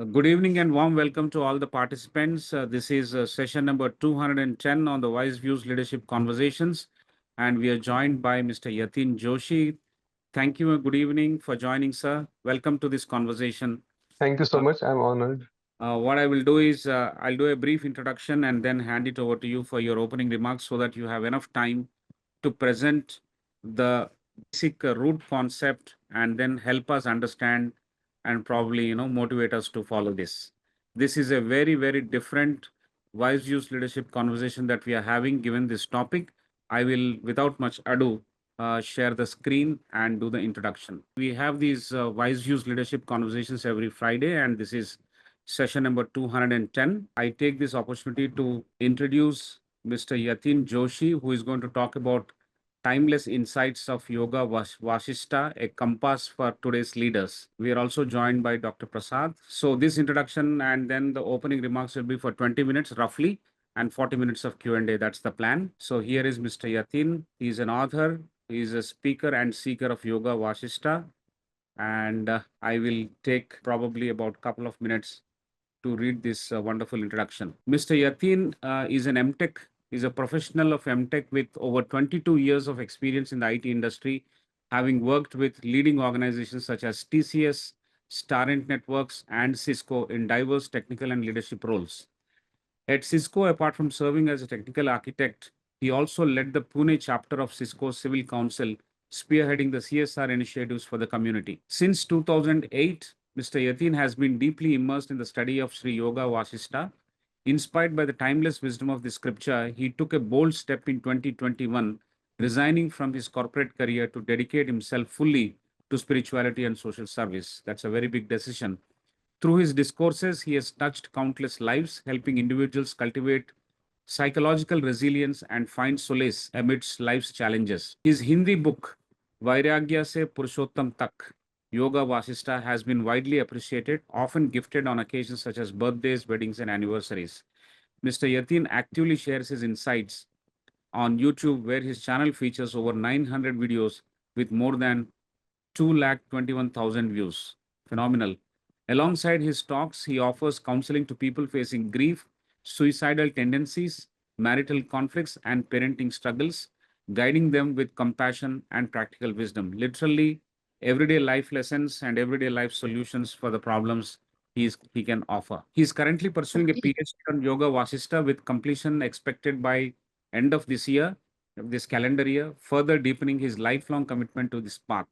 Good evening and warm welcome to all the participants. This is session number 210 on the WiseViews Leadership Conversations, and we are joined by Mr. Yateen Joshi. Thank you and good evening for joining, sir. Welcome to this conversation. Thank you so Uh, much. I'm honored. what I will do is I'll do a brief introduction and then hand it over to you for your opening remarks so that you have enough time to present the basic root concept and then help us understand and probably motivate us to follow this. This is a very different wise use leadership conversation that we are having given this topic. I will without much ado share the screen and do the introduction. We have these wise use leadership conversations every Friday, and this is session number 210. I take this opportunity to introduce Mr. Yateen Joshi, who is going to talk about timeless insights of yoga Vasistha, a compass for today's leaders. We are also joined by Dr. Prasad. So this introduction and then the opening remarks will be for 20 minutes roughly and 40 minutes of Q&A. That's the plan. So here is Mr. Yateen. He's an author. He's a speaker and seeker of yoga Vasistha. And I will take probably about a couple of minutes to read this wonderful introduction. Mr. Yateen is an MTech, is a professional of MTech with over 22 years of experience in the IT industry, having worked with leading organizations such as TCS, Starent Networks, and Cisco in diverse technical and leadership roles. At Cisco, apart from serving as a technical architect, he also led the Pune chapter of Cisco Civil Council, spearheading the CSR initiatives for the community. Since 2008, Mr. Yateen has been deeply immersed in the study of Sri Yoga Vasistha. Inspired by the timeless wisdom of the scripture, he took a bold step in 2021, resigning from his corporate career to dedicate himself fully to spirituality and social service. That's a very big decision. Through his discourses, he has touched countless lives, helping individuals cultivate psychological resilience and find solace amidst life's challenges. His Hindi book, Vairagya Se Purushottam Tak, Yoga Vasistha, has been widely appreciated, often gifted on occasions such as birthdays, weddings, and anniversaries. Mr. Yateen actively shares his insights on YouTube, where his channel features over 900 videos with more than 221,000 views. Phenomenal. Alongside his talks, he offers counseling to people facing grief, suicidal tendencies, marital conflicts, and parenting struggles, guiding them with compassion and practical wisdom. Literally, everyday life lessons and everyday life solutions for the problems he can offer. He is currently pursuing a PhD on Yoga Vasistha with completion expected by end of this calendar year, further deepening his lifelong commitment to this path.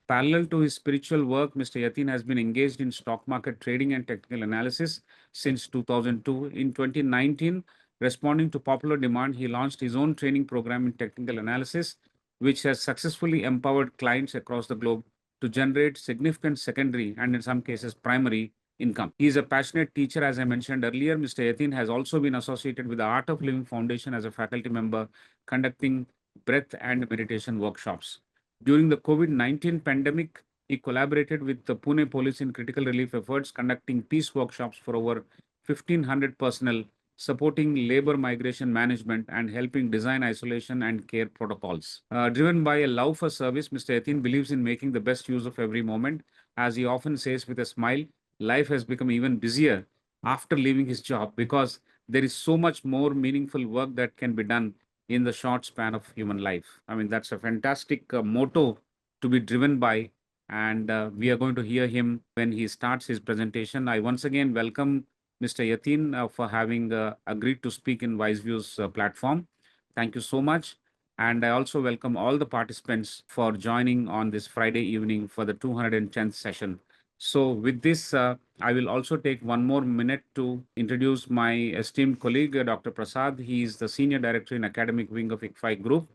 Parallel to his spiritual work, Mr. Yateen has been engaged in stock market trading and technical analysis since 2002. In 2019, responding to popular demand, he launched his own training program in technical analysis, which has successfully empowered clients across the globe to generate significant secondary and, in some cases, primary income. He is a passionate teacher, as I mentioned earlier. Mr. Yateen has also been associated with the Art of Living Foundation as a faculty member, conducting breath and meditation workshops. During the COVID-19 pandemic, he collaborated with the Pune police in critical relief efforts, conducting peace workshops for over 1,500 personnel, supporting labor migration management, and helping design isolation and care protocols. Driven by a love for service, Mr. Yateen believes in making the best use of every moment. As he often says with a smile, life has become even busier after leaving his job because there is so much more meaningful work that can be done in the short span of human life. I mean, that's a fantastic motto to be driven by. And we are going to hear him when he starts his presentation. I once again welcome Mr. Yateen for having agreed to speak in WiseViews platform. Thank you so much. And I also welcome all the participants for joining on this Friday evening for the 210th session. So with this, I will also take one more minute to introduce my esteemed colleague, Dr. Prasad. He is the Senior Director in Academic Wing of ICFAI Group.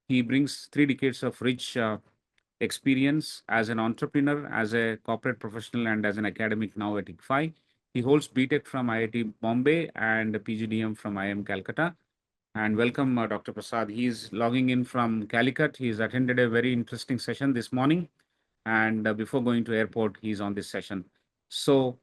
He brings 3 decades of rich experience as an entrepreneur, as a corporate professional, and as an academic now at ICFAI. He holds BTech from IIT Bombay and PGDM from IIM Calcutta. And welcome, Dr. Prasad. He is logging in from Calicut. He has attended a very interesting session this morning. And before going to airport, he's on this session. So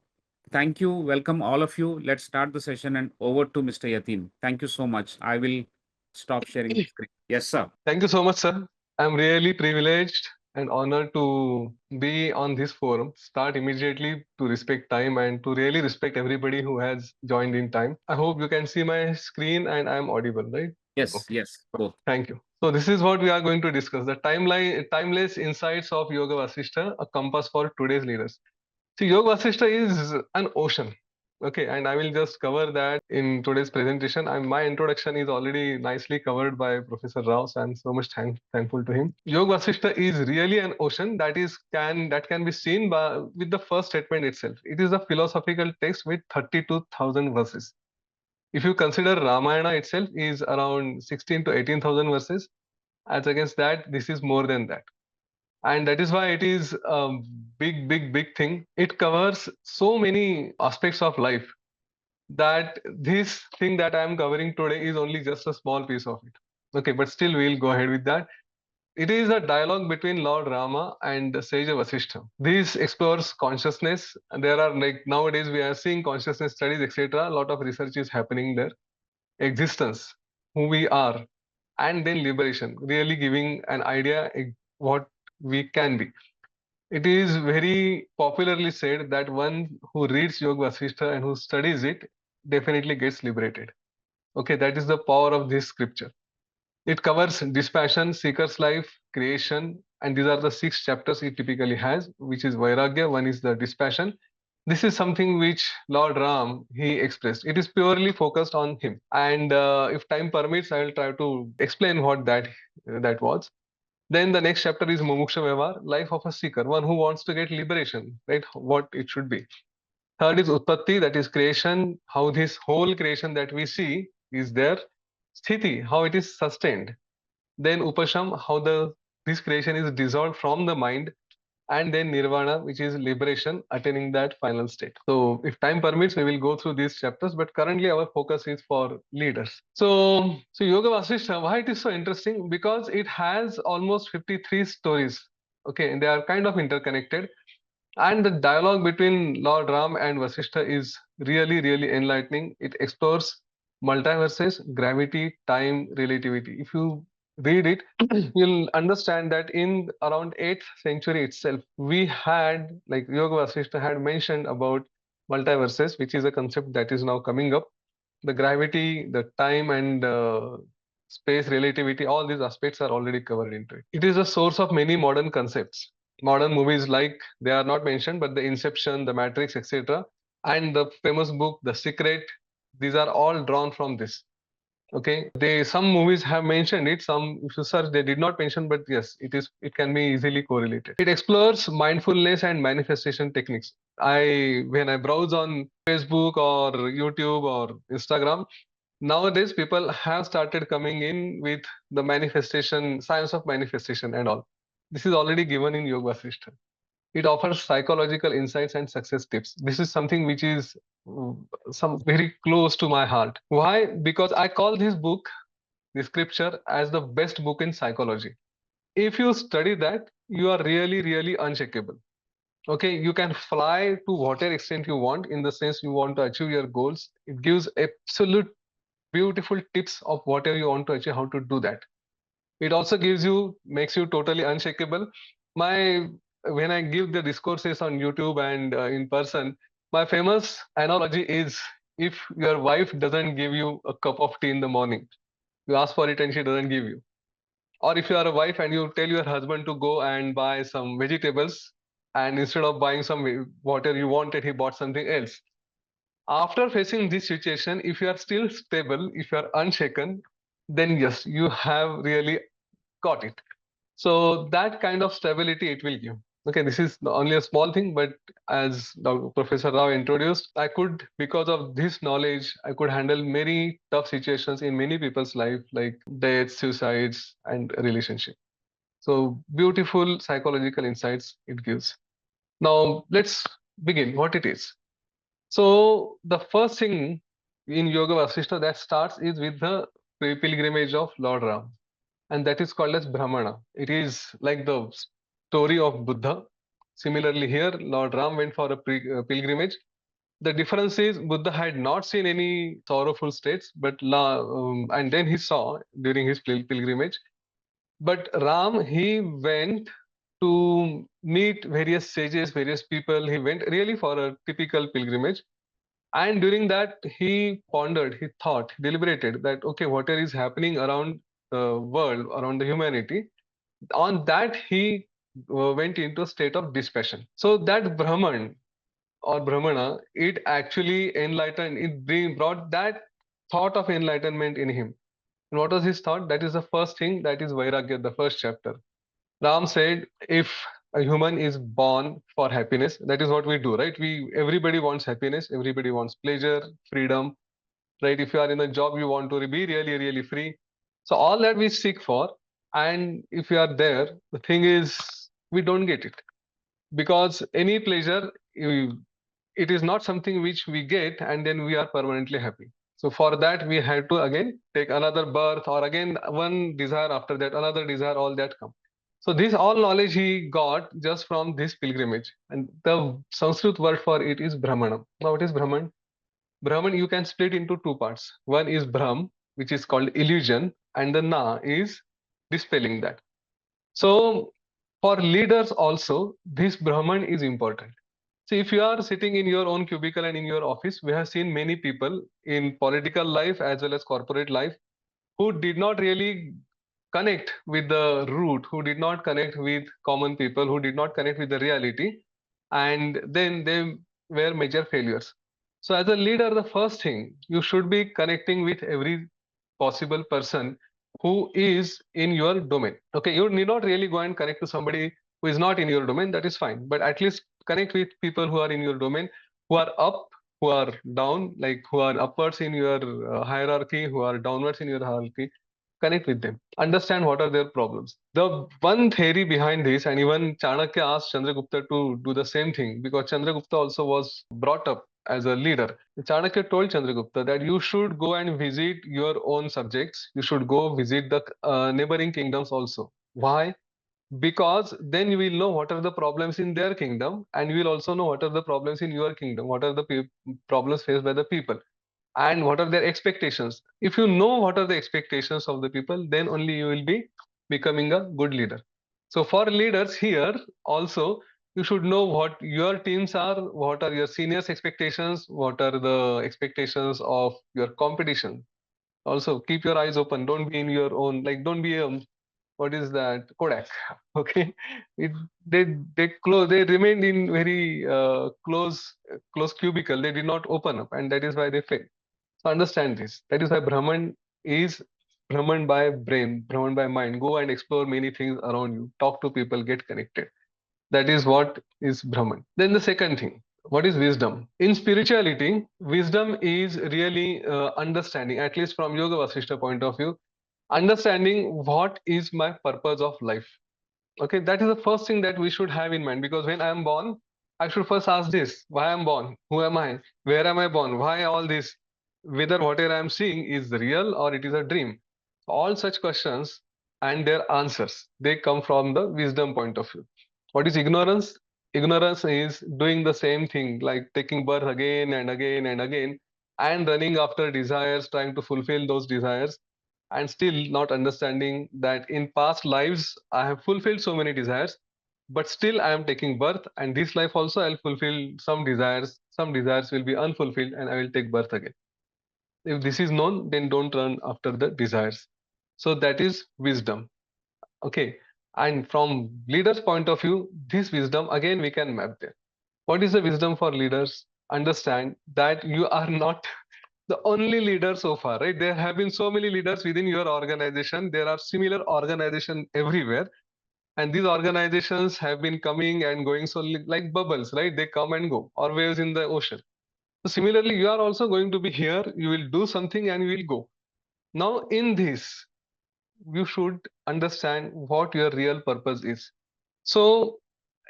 thank you. Welcome all of you. Let's start the session and over to Mr. Yateen. Thank you so much. I will stop sharing the screen. Yes, sir. Thank you so much, sir. I'm really privileged and honor to be on this forum. Start immediately to respect time and to really respect everybody who has joined in time. I hope you can see my screen and I am audible, right? Yes, Okay. yes, both. Thank you. So this is what we are going to discuss: the timeless insights of Yoga Vasishtha, a compass for today's leaders. See, Yoga Vasishtha is an ocean. Okay, and I will just cover that in today's presentation. And my introduction is already nicely covered by Professor Rao, so I'm so much thankful to him. Yoga Vasishtha is really an ocean that can be seen by with the first statement itself. It is a philosophical text with 32,000 verses. If you consider Ramayana itself is around 16 to 18,000 verses, as against that, this is more than that. And that is why it is a big thing. It covers so many aspects of life that this thing that I am covering today is only just a small piece of it. Okay, but still we'll go ahead with that. It is a dialogue between Lord Rama and Sage Vasishtha. This explores consciousness. There are, like, nowadays we are seeing consciousness studies, etc. A lot of research is happening there. Existence, who we are, and then liberation, really giving an idea what we can be. It is very popularly said that one who reads Yoga Vasishtha and who studies it definitely gets liberated. Okay, that is the power of this scripture. It covers dispassion, seeker's life, creation, and these are the 6 chapters it typically has, which is Vairagya, one is the dispassion. This is something which Lord Ram he expressed. It is purely focused on him, and if time permits, I will try to explain what that was. Then the next chapter is Mumuksha Vyavahar, life of a seeker, one who wants to get liberation, right? What it should be. Third is Utpatti, that is creation, how this whole creation that we see is there. Sthiti, how it is sustained. Then Upasham, how the this creation is dissolved from the mind, and then Nirvana, which is liberation, attaining that final state. So, if time permits, we will go through these chapters, but currently our focus is for leaders. So Yoga Vasishtha, why it is so interesting? Because it has almost 53 stories. Okay, and they are kind of interconnected. And the dialogue between Lord Ram and Vasishtha is really enlightening. It explores multiverses, gravity, time, relativity. If you read it, you'll understand that in around 8th century itself, we had, like, Yoga Vasishtha had mentioned about multiverses, which is a concept that is now coming up. The gravity, the time, and space relativity, all these aspects are already covered into it. It is a source of many modern concepts. Modern movies, like, they are not mentioned, but the Inception, the Matrix, etc., and the famous book, The Secret, these are all drawn from this. Okay, they some movies have mentioned it, some if you search they did not mention, but yes, it can be easily correlated. It explores mindfulness and manifestation techniques. When I browse on Facebook or YouTube or Instagram, nowadays people have started coming in with the manifestation, science of manifestation and all. This is already given in Yoga Vasishtha. It offers psychological insights and success tips. This is something which is mm, some very close to my heart. Why? Because I call this book, the scripture, as the best book in psychology. If you study that, you are really unshakable. Okay, you can fly to whatever extent you want, in the sense you want to achieve your goals. It gives absolute beautiful tips of whatever you want to achieve, how to do that. It also makes you totally unshakable. My When I give the discourses on YouTube and in person, my famous analogy is, if your wife doesn't give you a cup of tea in the morning, you ask for it and she doesn't give you. Or if you are a wife and you tell your husband to go and buy some vegetables, and instead of buying some water you wanted, he bought something else. After facing this situation, if you are still stable, if you are unshaken, then yes, you have really got it. So that kind of stability it will give. Okay, this is only a small thing, but as Professor Rao introduced, I could, because of this knowledge, I could handle many tough situations in many people's life, like death, suicides, and relationship. So beautiful psychological insights it gives. Now let's begin what it is. So the first thing in Yoga Vasishtha that starts is with the pilgrimage of Lord Ram, and that is called as Brahmana. It is like the story of Buddha. Similarly, here Lord Ram went for a pilgrimage. The difference is Buddha had not seen any sorrowful states, and then he saw during his pilgrimage. But Ram, he went. to meet various sages, various people. He went really for a typical pilgrimage. And during that, he pondered, he thought, deliberated that, okay, whatever is happening around the world, around the humanity, on that he went into a state of dispassion. So that Brahman or Brahmana, it actually enlightened, brought that thought of enlightenment in him. And what was his thought? That is the first thing, that is Vairagya, the first chapter. Ram said, if a human is born for happiness, that is what we do, right? Everybody wants happiness, everybody wants pleasure, freedom, right? If you are in a job, you want to be really, really free. So all that we seek for, and if you are there, the thing is, we don't get it because any pleasure, it is not something which we get and then we are permanently happy. So for that, we have to again take another birth or again one desire after that, another desire, all that come. So this all knowledge he got just from this pilgrimage. And the Sanskrit word for it is Brahmanam. Now what is Brahman? Brahman you can split into two parts. One is Brahm, which is called illusion, and the Na is dispelling that. So for leaders also, this Brahman is important. See, if you are sitting in your own cubicle and in your office, we have seen many people in political life as well as corporate life who did not really connect with the root, who did not connect with common people, who did not connect with the reality, and then they were major failures. So, as a leader, the first thing you should be connecting with every possible person who is in your domain. Okay, you need not really go and connect to somebody who is not in your domain, that is fine, but at least connect with people who are in your domain, who are up, who are down, like who are upwards in your hierarchy, who are downwards in your hierarchy. Connect with them, understand what are their problems. The one theory behind this, and even Chanakya asked Chandragupta to do the same thing because Chandragupta also was brought up as a leader. Chanakya told Chandragupta that you should go and visit your own subjects, you should go visit the neighboring kingdoms also. Why? Because then you will know what are the problems in their kingdom and you will also know what are the problems in your kingdom, what are the problems faced by the people and what are their expectations. If you know what are the expectations of the people, then only you will be becoming a good leader. So for leaders here also, you should know what your teams are, what are your seniors expectations, what are the expectations of your competition. Also keep your eyes open, don't be in your own, like don't be what is that, Kodak. Okay, it, they they remained in very close cubicle, they did not open up and that is why they failed. So understand this. That is why Brahman is Brahman by brain, Brahman by mind. Go and explore many things around you. Talk to people, get connected. That is what is Brahman. Then the second thing, what is wisdom? In spirituality, wisdom is really understanding, at least from Yoga Vasishtha point of view, understanding what is my purpose of life. Okay, that is the first thing that we should have in mind because when I am born, I should first ask this: why I am born? Who am I? Where am I born? Why all this? Whether whatever I am seeing is real or it is a dream. All such questions and their answers, they come from the wisdom point of view. What is ignorance? Ignorance is doing the same thing, like taking birth again and again and again, and running after desires, trying to fulfill those desires and still not understanding that in past lives I have fulfilled so many desires, but still I am taking birth, and this life also I'll fulfill some desires will be unfulfilled, and I will take birth again. If this is known, then don't run after the desires. So that is wisdom. Okay. And from leaders' point of view, this wisdom again we can map there. What is the wisdom for leaders? Understand that you are not the only leader so far, right? There have been so many leaders within your organization. There are similar organizations everywhere, and these organizations have been coming and going so like bubbles, right? They come and go, or waves in the ocean. So similarly, you are also going to be here. You will do something and you will go. Now, in this, you should understand what your real purpose is. So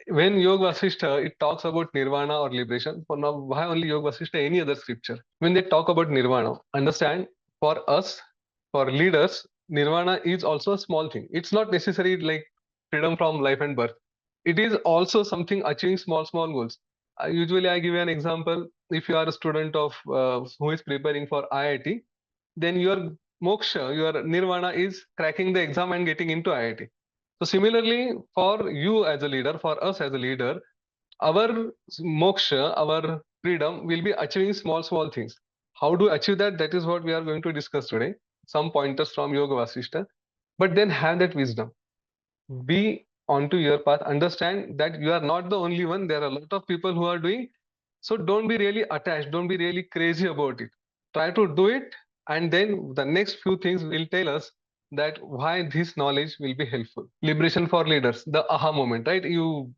when Yoga Vasishtha, it talks about nirvana or liberation. For now, why only Yoga Vasishtha? Any other scripture? When they talk about nirvana, understand for us, for leaders, nirvana is also a small thing. It's not necessary like freedom from life and birth. It is also something achieving small goals. Usually, I give you an example. If you are a student of who is preparing for IIT, then your moksha, your nirvana is cracking the exam and getting into IIT. So similarly, for you as a leader, for us as a leader, our moksha, our freedom will be achieving small, small things. How to achieve that? That is what we are going to discuss today. Some pointers from Yoga Vasishtha. But then have that wisdom. Be onto your path. Understand that you are not the only one. There are a lot of people who are doing. So don't be really attached. Don't be really crazy about it. Try to do it. And then the next few things will tell us that why this knowledge will be helpful. Liberation for leaders, the aha moment, right? You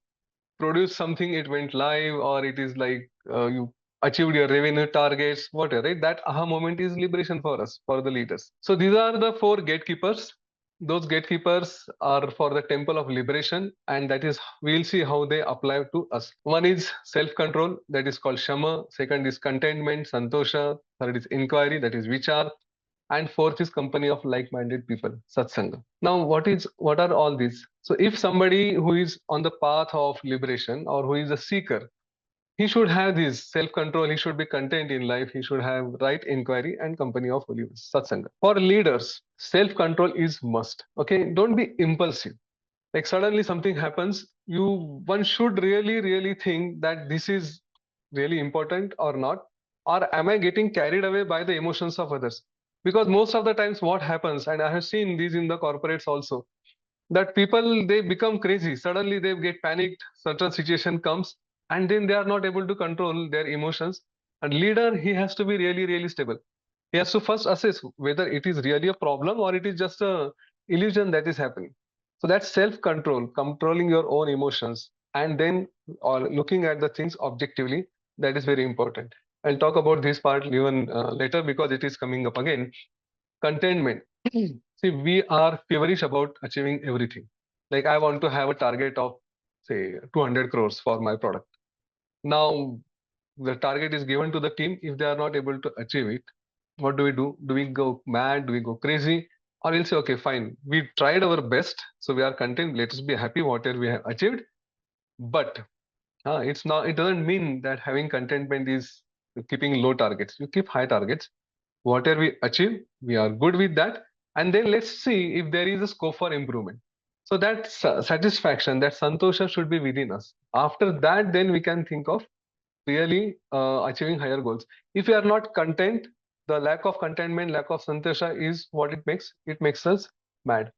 produce something, it went live, or it is like you achieved your revenue targets, whatever, right? That aha moment is liberation for us, for the leaders. So these are the four gatekeepers. Those gatekeepers are for the temple of liberation, and that is, we'll see how they apply to us. One is self-control, that is called shama. Second is contentment, santosha. Third is inquiry, that is vichar. And fourth is company of like-minded people, satsanga. Now what are all these? So if somebody who is on the path of liberation, or who is a seeker, he should have this self-control, he should be content in life, he should have right inquiry and company of holy ones, satsanga. For leaders, self-control is must. Okay, don't be impulsive. Like suddenly something happens, one should really think that this is really important or not, or am I getting carried away by the emotions of others? Because most of the times what happens, and I have seen this in the corporates also, that people, they become crazy, suddenly they get panicked, certain situation comes, and then they are not able to control their emotions. And leader, he has to be really stable. He has to first assess whether it is really a problem or it is just a illusion that is happening. So that's self control, controlling your own emotions, and then or looking at the things objectively. That is very important. I'll talk about this part even later, because it is coming up again. Contentment. See, we are feverish about achieving everything. Like I want to have a target of say 200 crores for my product. Now the target is given to the team. If they are not able to achieve it, what do we do? Do we go mad? Do we go crazy? Or we'll say, okay, fine, we tried our best, so we are content, let us be happy whatever we have achieved. But it's not, it doesn't mean that having contentment is keeping low targets. You keep high targets. Whatever we achieve, we are good with that. And then let's see if there is a scope for improvement. So that satisfaction, that santosha should be within us. After that, then we can think of really achieving higher goals. If we are not content, the lack of contentment, lack of santosha is what it makes. It makes us mad,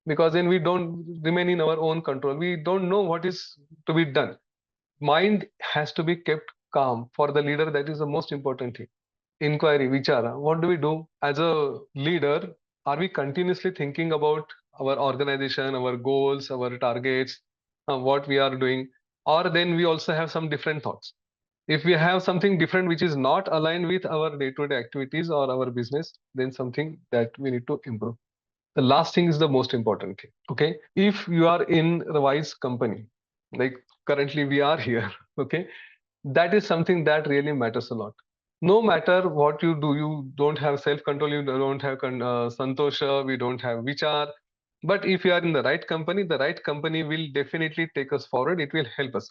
because then we don't remain in our own control. We don't know what is to be done. Mind has to be kept calm for the leader. That is the most important thing. Inquiry, vichara. What do we do as a leader? Are we continuously thinking about our organization, our goals, our targets, what we are doing? Or then we also have some different thoughts. If we have something different which is not aligned with our day-to-day activities or our business, then something that we need to improve. The last thing is the most important thing. Okay, if you are in the wise company, like currently we are here, okay, that is something that really matters a lot. No matter what you do, you don't have self-control, you don't have santosha, we don't have vichar. But if you are in the right company will definitely take us forward. It will help us.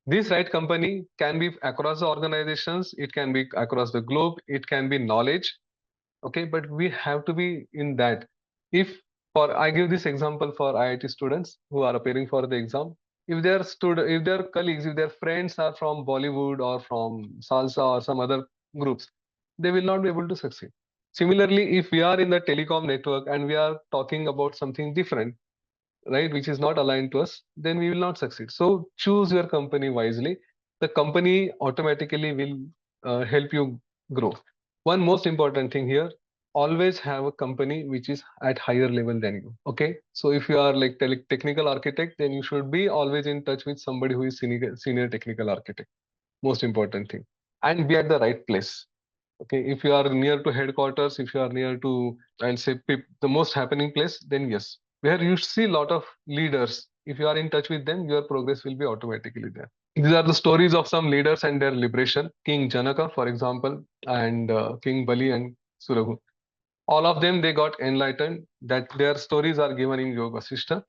This right company can be across the organizations, it can be across the globe, it can be knowledge. Okay, but we have to be in that. If for I give this example for IIT students who are appearing for the exam, if their colleagues, if their friends are from Bollywood or from salsa or some other groups, they will not be able to succeed. Similarly, if we are in the telecom network and we are talking about something different, right, which is not aligned to us, then we will not succeed. So choose your company wisely. The company automatically will help you grow. One most important thing here, always have a company which is at higher level than you. Okay, so if you are like technical architect, then you should be always in touch with somebody who is senior technical architect. Most important thing. And be at the right place. Okay, if you are near to headquarters, if you are near to, I'll say, the most happening place, then yes, where you see a lot of leaders, if you are in touch with them, your progress will be automatically there. These are the stories of some leaders and their liberation. King Janaka, for example, and King Bali and Suragu, all of them, they got enlightened. That their stories are given in Yoga Vasishtha.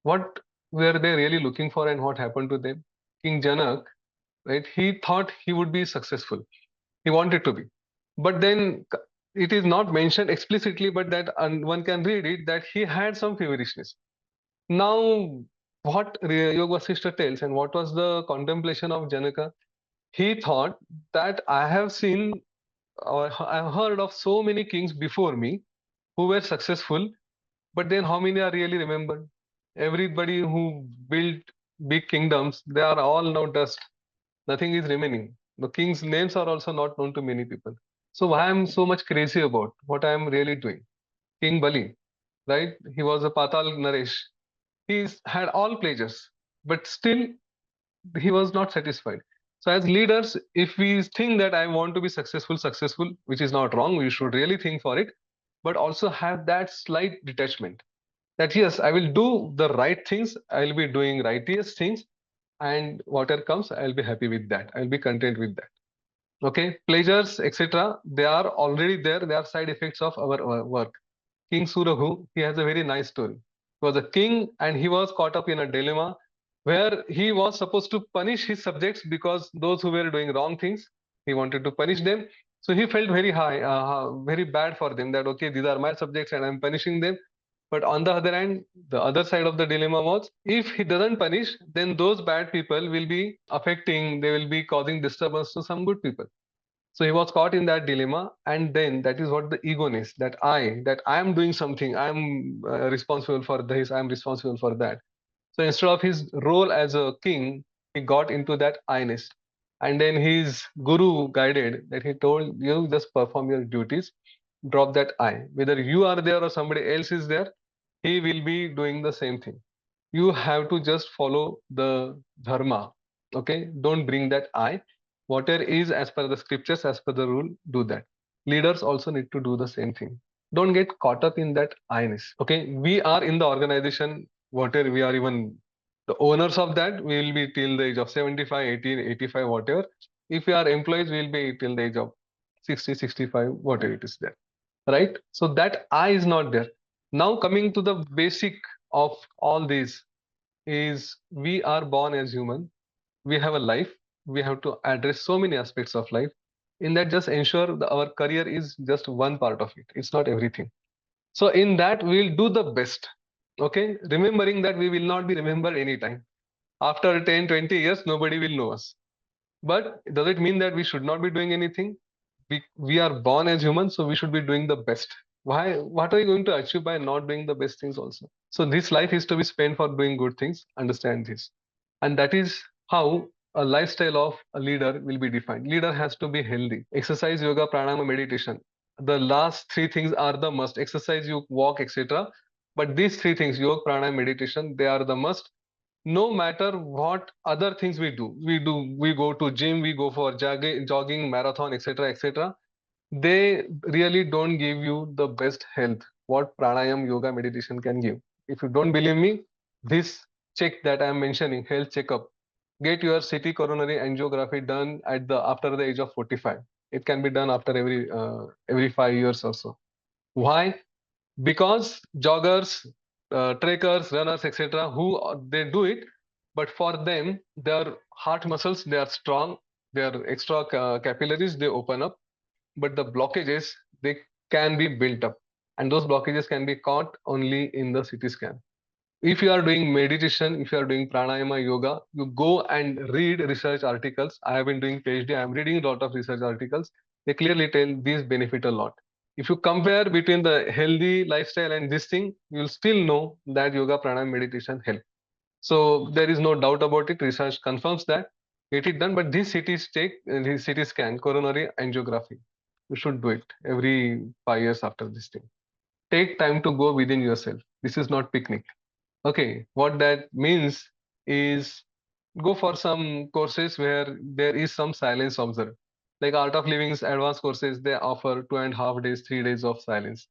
What were they really looking for, and what happened to them? King Janak, right, he thought he would be successful, he wanted to be, but then it is not mentioned explicitly, but that one can read it, that he had some feverishness. Now, what Yoga Vasishtha tells and what was the contemplation of Janaka? He thought that I have seen or I have heard of so many kings before me who were successful, but then how many are really remembered? Everybody who built big kingdoms, they are all now dust. Nothing is remaining. The king's names are also not known to many people. So why I'm so much crazy about what I am really doing? King Bali, right? He was a Patal Naresh. He's had all pleasures, but still he was not satisfied. So as leaders, if we think that I want to be successful, which is not wrong, we should really think for it, but also have that slight detachment that yes, I will do the right things, I'll be doing righteous things, and whatever comes, I'll be happy with that. I'll be content with that. Okay, pleasures, etc. They are already there. They are side effects of our work. King Surahu, he has a very nice story. He was a king and he was caught up in a dilemma where he was supposed to punish his subjects because those who were doing wrong things, he wanted to punish them. So he felt very bad for them that okay, these are my subjects and I'm punishing them. But on the other hand, the other side of the dilemma was if he doesn't punish, then those bad people will be affecting, they will be causing disturbance to some good people. So he was caught in that dilemma, and then that is what the ego is that I am doing something, I am responsible for this, I am responsible for that. So instead of his role as a king, he got into that I-ness. And then his guru guided that he told you just perform your duties, drop that I. Whether you are there or somebody else is there, he will be doing the same thing. You have to just follow the dharma. Okay, don't bring that I. Whatever is as per the scriptures, as per the rule, do that. Leaders also need to do the same thing. Don't get caught up in that I-ness. Okay, we are in the organization, whatever we are even the owners of that, we will be till the age of 75, 80, 85, whatever. If we are employees, we will be till the age of 60, 65, whatever it is there. Right? So that I is not there. Now coming to the basic of all these is we are born as human. We have a life. We have to address so many aspects of life. In that, just ensure our career is just one part of it. It's not everything. So in that, we'll do the best. Okay, remembering that we will not be remembered anytime. After 10, 20 years, nobody will know us. But does it mean that we should not be doing anything? We are born as humans, so we should be doing the best. Why? What are you going to achieve by not doing the best things also? So this life is to be spent for doing good things. Understand this, and that is how a lifestyle of a leader will be defined. Leader has to be healthy. Exercise, yoga, pranayama, meditation. The last three things are the must. Exercise, you walk, etc. But these three things, yoga, pranayama, meditation, they are the must no matter what other things we go to gym, we go for jogging marathon, etc., etc. They really don't give you the best health what pranayam yoga meditation can give. If you don't believe me, this check that I am mentioning, health checkup, get your CT coronary angiography done at the after the age of 45. It can be done after every 5 years or so. Why? Because joggers, trekkers, runners, etc., who they do it, but for them, their heart muscles they are strong, their extra capillaries they open up, but the blockages they can be built up, and those blockages can be caught only in the CT scan. If you are doing meditation, if you are doing pranayama yoga, you go and read research articles. I have been doing PhD, I am reading a lot of research articles. They clearly tell these benefit a lot. If you compare between the healthy lifestyle and this thing, you'll still know that yoga, pranayama, meditation help. So there is no doubt about it. Research confirms that. Get it done. But this CT check, this CT scan, coronary angiography, you should do it every 5 years after this thing. Take time to go within yourself. This is not picnic. Okay, what that means is go for some courses where there is some silence observed. Like Art of Living's advanced courses, they offer 2.5 days, 3 days of silence.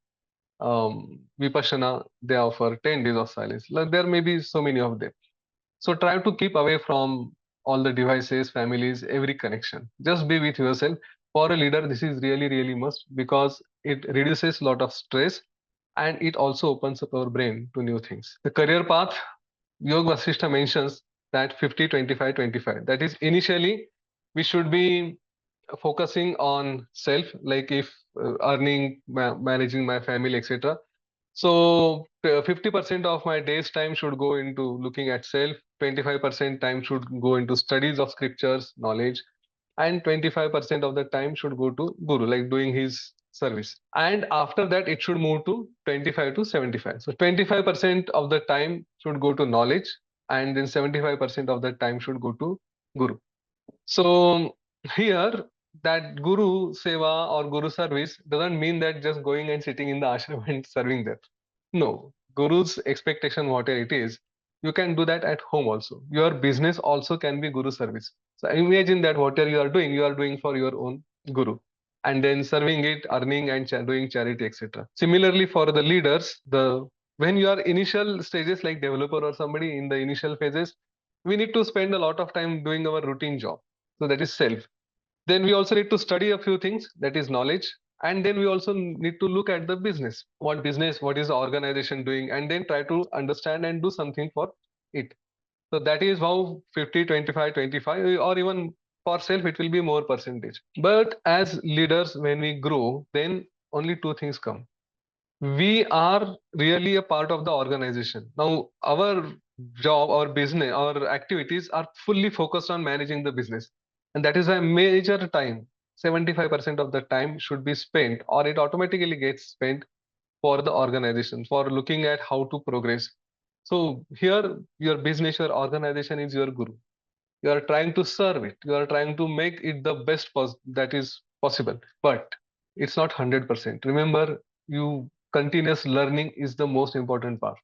Vipassana, they offer 10 days of silence. Like there may be so many of them. So try to keep away from all the devices, families, every connection. Just be with yourself. For a leader, this is really, really must because it reduces a lot of stress and it also opens up our brain to new things. The career path, Yoga Vasishtha mentions that 50, 25, 25. That is initially we should be focusing on self, like if earning, managing my family, etc. So 50% of my day's time should go into looking at self, 25% time should go into studies of scriptures, knowledge, and 25% of the time should go to Guru, like doing his service. And after that, it should move to 25 to 75. So 25% of the time should go to knowledge, and then 75% of the time should go to Guru. So here, that Guru Seva or Guru service doesn't mean that just going and sitting in the ashram and serving there. No, Guru's expectation, whatever it is, you can do that at home also. Your business also can be Guru service. So imagine that whatever you are doing for your own Guru, and then serving it, earning and doing charity, etc. Similarly, for the leaders, the when you are initial stages like developer or somebody in the initial phases, we need to spend a lot of time doing our routine job. So that is self. Then we also need to study a few things, that is knowledge. And then we also need to look at the business, what is the organization doing, and then try to understand and do something for it. So that is how 50, 25, 25, or even for self, it will be more percentage. But as leaders, when we grow, then only two things come. We are really a part of the organization. Now, our job, our business, our activities are fully focused on managing the business. And that is why major time, 75% of the time should be spent, or it automatically gets spent for the organization, for looking at how to progress. So here, your business, your organization is your guru. You are trying to serve it. You are trying to make it the best that is possible. But it's not 100%. Remember, you continuous learning is the most important part.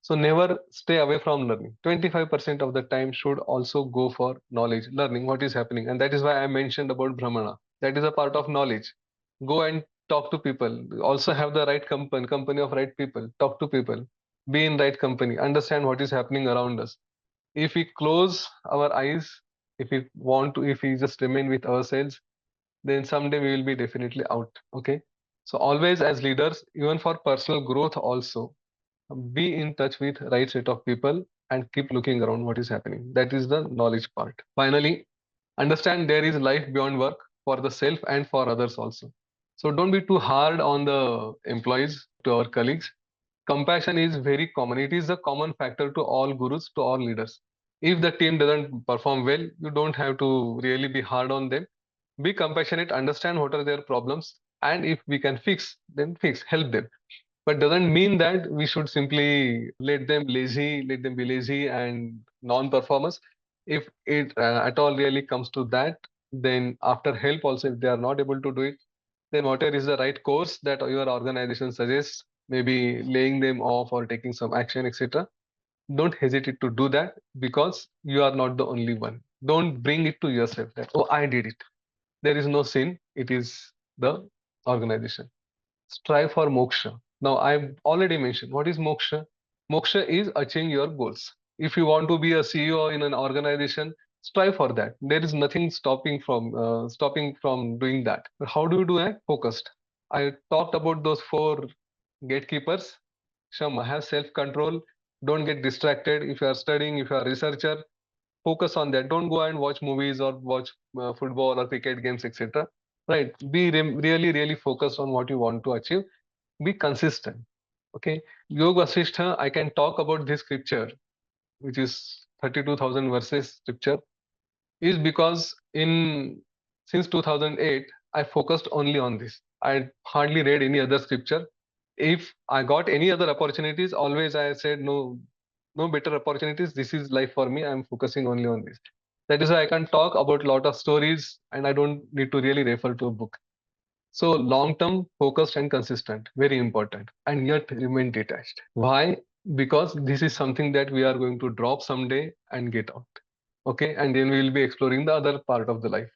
So never stay away from learning. 25% of the time should also go for knowledge, learning what is happening. And that is why I mentioned about Brahmana. That is a part of knowledge. Go and talk to people. Also have the right company of right people. Talk to people. Be in right company. Understand what is happening around us. If we close our eyes, if we just remain with ourselves, then someday we will be definitely out. Okay. So always as leaders, even for personal growth also, be in touch with right set of people and keep looking around what is happening. That is the knowledge part. Finally, understand there is life beyond work for the self and for others also. So don't be too hard on the employees, to our colleagues. Compassion is very common. It is a common factor to all gurus, to all leaders. If the team doesn't perform well, you don't have to really be hard on them. Be compassionate, understand what are their problems, and if we can fix, then fix, help them. But doesn't mean that we should simply let them be lazy and non-performers. If it at all really comes to that, then after help also, if they are not able to do it, then whatever is the right course that your organization suggests, maybe laying them off or taking some action, etc. Don't hesitate to do that, because you are not the only one. Don't bring it to yourself that, oh, I did it. There is no sin. It is the organization. Strive for moksha. Now, I've already mentioned what is moksha. Moksha is achieving your goals. If you want to be a CEO in an organization, strive for that. There is nothing stopping from doing that. But how do you do that? Focused. I talked about those four gatekeepers. Shama, have self-control. Don't get distracted. If you are studying, if you are a researcher, focus on that. Don't go and watch movies or watch football or cricket games, etc. Right? Be really focused on what you want to achieve. Be consistent. Okay. Yoga Vasistha, I can talk about this scripture, which is 32,000 verses scripture, is because in since 2008, I focused only on this. I hardly read any other scripture. If I got any other opportunities, always I said no, no better opportunities. This is life for me. I'm focusing only on this. That is why I can talk about a lot of stories and I don't need to really refer to a book. So long term, focused and consistent, very important, and yet remain detached. Why? Because this is something that we are going to drop someday and get out. Okay, and then we will be exploring the other part of the life.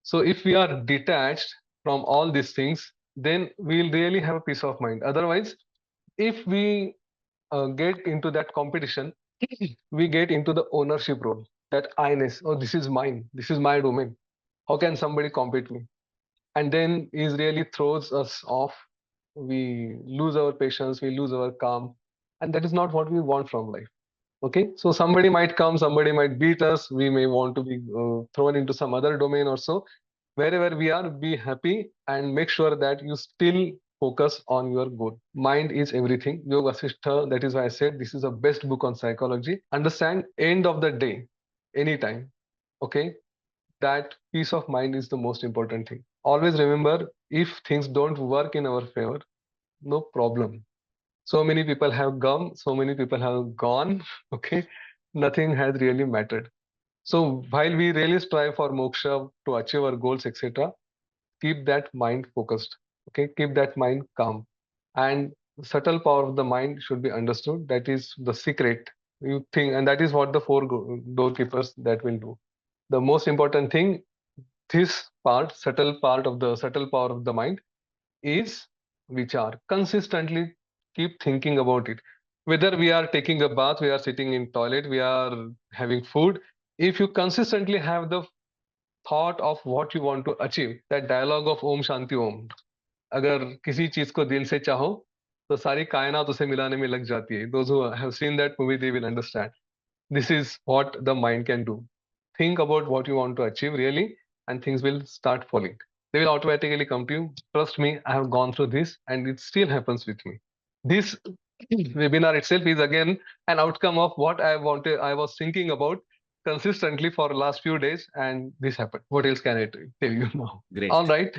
So if we are detached from all these things, then we'll really have a peace of mind. Otherwise, if we get into that competition, we get into the ownership role. That I-ness, oh, this is mine, this is my domain. How can somebody compete me? And then it really throws us off. We lose our patience, we lose our calm, and that is not what we want from life. Okay, so somebody might come, somebody might beat us, we may want to be thrown into some other domain or so. Wherever we are, be happy and make sure that you still focus on your goal. Mind is everything. Yoga Vasishtha, that is why I said this is the best book on psychology. Understand, end of the day, anytime, okay, that peace of mind is the most important thing. Always remember, if things don't work in our favor, no problem. So many people have come, so many people have gone. Okay, nothing has really mattered. So while we really strive for moksha to achieve our goals, etc., keep that mind focused. Okay, keep that mind calm. And subtle power of the mind should be understood. That is the secret. You think, and that is what the four doorkeepers that will do. The most important thing, this part, subtle power of the mind, is vichar. Consistently keep thinking about it. Whether we are taking a bath, we are sitting in toilet, we are having food. If you consistently have the thought of what you want to achieve, that dialogue of Om Shanti Om, अगर किसी चीज को दिल से चाहो तो सारी कायनात उसे मिलाने में लग जाती है. Those who have seen that movie, they will understand. This is what the mind can do. Think about what you want to achieve really, and things will start falling. They will automatically come to you. Trust me, I have gone through this and it still happens with me. This webinar itself is again an outcome of what I was thinking about consistently for the last few days, and this happened. What else can I tell you now? Great. All right.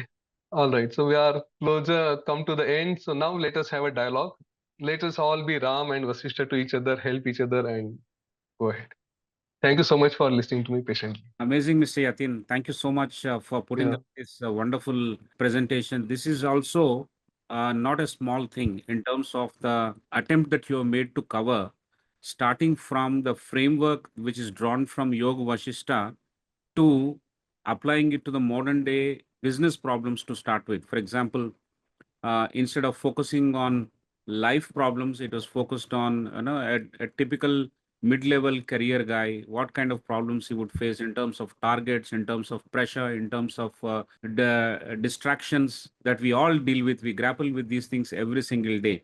All right. So we are closer, come to the end. So now let us have a dialogue. Let us all be Ram and Vasishtha to each other, help each other, and go ahead. Thank you so much for listening to me patiently. Amazing, Mr. Yateen. Thank you so much for putting Yeah. up this wonderful presentation. This is also not a small thing in terms of the attempt that you have made to cover, starting from the framework which is drawn from Yoga Vashishta to applying it to the modern day business problems to start with. For example, instead of focusing on life problems, it was focused on a typical mid-level career guy, what kind of problems he would face in terms of targets, in terms of pressure, in terms of the distractions that we all deal with. We grapple with these things every single day.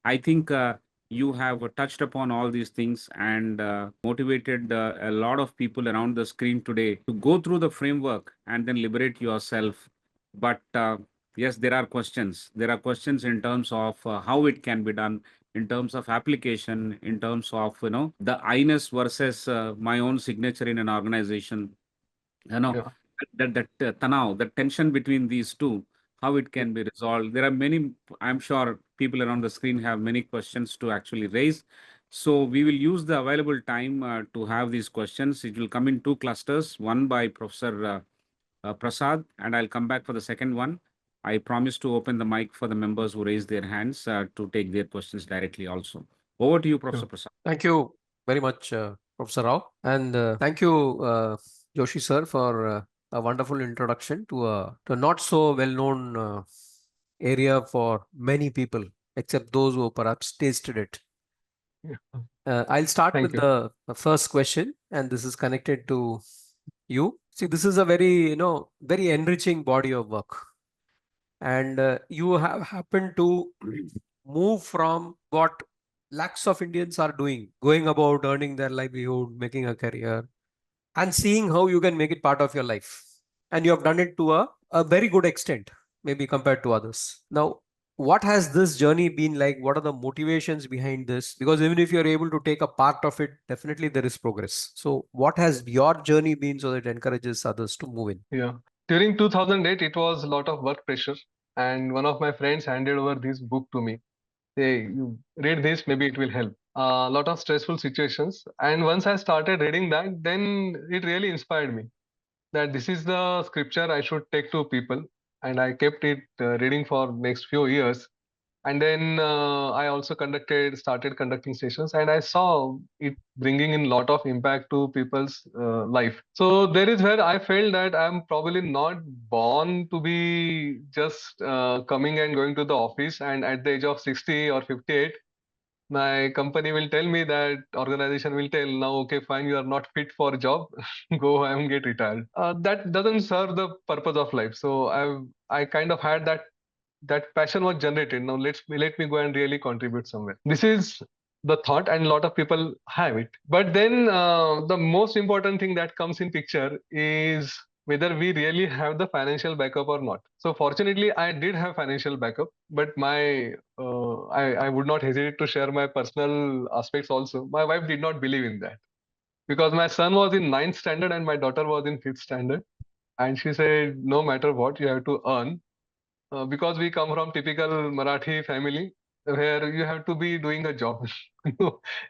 I think you have touched upon all these things and motivated a lot of people around the screen today to go through the framework and then liberate yourself. But yes, there are questions. There are questions in terms of how it can be done, in terms of application, in terms of the I-ness versus my own signature in an organization. You know Yeah. that tanav, the tension between these two, how it can be resolved. There are many. I'm sure people around the screen have many questions to actually raise. So we will use the available time to have these questions. It will come in two clusters, one by Professor Prasad, and I'll come back for the second one. I promise to open the mic for the members who raise their hands to take their questions directly also. Over to you, Professor Sure. Prasad. Thank you very much, Professor Rao. And thank you, Joshi sir, for a wonderful introduction to a not so well-known area for many people, except those who perhaps tasted it. Yeah. I'll start Thank with you. the first question, and this is connected to you. See, this is a very, very enriching body of work. And you have happened to move from what lakhs of Indians are doing, going about earning their livelihood, making a career, and seeing how you can make it part of your life. And you have done it to a very good extent, maybe compared to others. Now, what has this journey been like? What are the motivations behind this? Because even if you're able to take a part of it, definitely there is progress. So, what has your journey been so that it encourages others to move in? Yeah. During 2008, it was a lot of work pressure, and one of my friends handed over this book to me. Hey, you read this, maybe it will help. A lot of stressful situations, and once I started reading that, then it really inspired me that this is the scripture I should take to people, and I kept it reading for next few years. And then I also started conducting sessions, and I saw it bringing in a lot of impact to people's life. So there is where I felt that I'm probably not born to be just coming and going to the office, and at the age of 60 or 58 my company will tell me, that organization will tell, now okay fine, you are not fit for job, go and get retired. That doesn't serve the purpose of life. So I kind of had that passion was generated. Now let me go and really contribute somewhere. This is the thought, and a lot of people have it. But then the most important thing that comes in picture is whether we really have the financial backup or not. So fortunately, I did have financial backup, but I would not hesitate to share my personal aspects also. My wife did not believe in that because my son was in ninth standard and my daughter was in fifth standard, and she said, no matter what, you have to earn. Because we come from typical Marathi family where you have to be doing a job.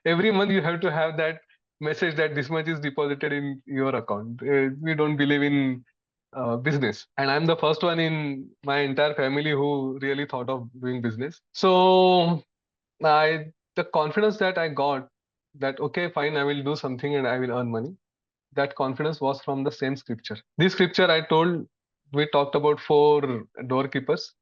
Every month you have to have that message that this much is deposited in your account. We don't believe in business, and I'm the first one in my entire family who really thought of doing business. So the confidence that I got, that okay, fine, I will do something and I will earn money. That confidence was from the same scripture. This scripture I told, we talked about 4 doorkeepers.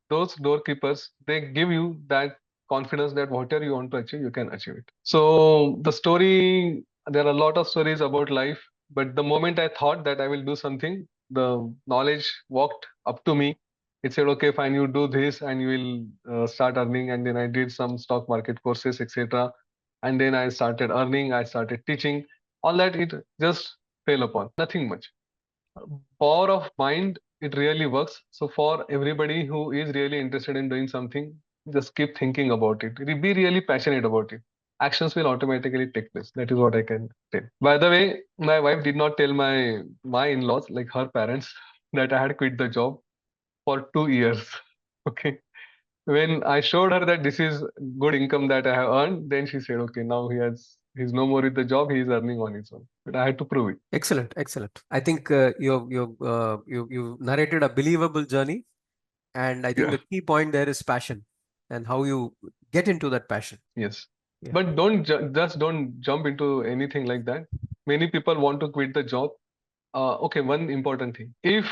Those doorkeepers, they give you that confidence that whatever you want to achieve, you can achieve it. So the story, there are a lot of stories about life, but the moment I thought that I will do something, the knowledge walked up to me. It said, okay, fine, you do this and you will start earning. And then I did some stock market courses, etc. And then I started earning, I started teaching. All that, it just fell upon, nothing much. Power of mind, it really works. So for everybody who is really interested in doing something, just keep thinking about it. Be really passionate about it. Actions will automatically take place. That is what I can tell. By the way, my wife did not tell my in-laws, like her parents, that I had quit the job for 2 years. Okay. When I showed her that this is good income that I have earned, then she said, okay, now he's no more with the job, he is earning on his own. But I had to prove it. Excellent, excellent. I think you narrated a believable journey, and I think Yeah. the key point there is passion and how you get into that passion. Yes. Yeah. But just don't jump into anything like that. Many people want to quit the job. Okay, one important thing. If